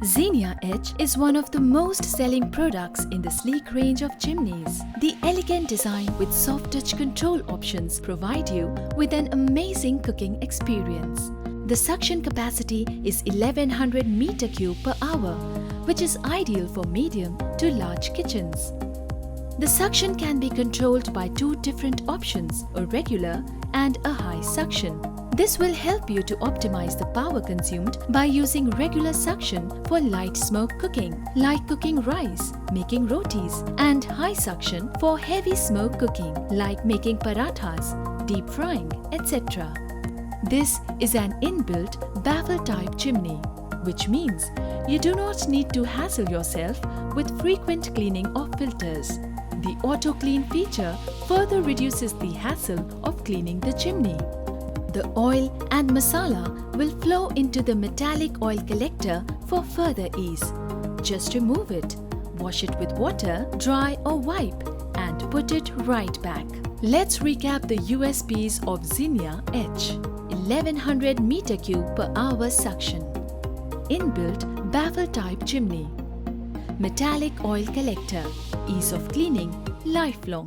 Zinnia H is one of the most selling products in the sleek range of chimneys. The elegant design with soft touch control options provide you with an amazing cooking experience. The suction capacity is 1100 meter cube per hour, which is ideal for medium to large kitchens. The suction can be controlled by two different options, a regular and a high suction. This will help you to optimize the power consumed by using regular suction for light smoke cooking, like cooking rice, making rotis, and high suction for heavy smoke cooking, like making parathas, deep frying, etc. This is an inbuilt baffle-type chimney, which means you do not need to hassle yourself with frequent cleaning of filters. The auto clean feature further reduces the hassle of cleaning the chimney. The oil and masala will flow into the metallic oil collector for further ease. Just remove it, wash it with water, dry or wipe, and put it right back. Let's recap the USPs of Zinnia H. 1100 meter cube per hour suction. Inbuilt baffle type chimney. Metallic oil collector. Ease of cleaning, lifelong.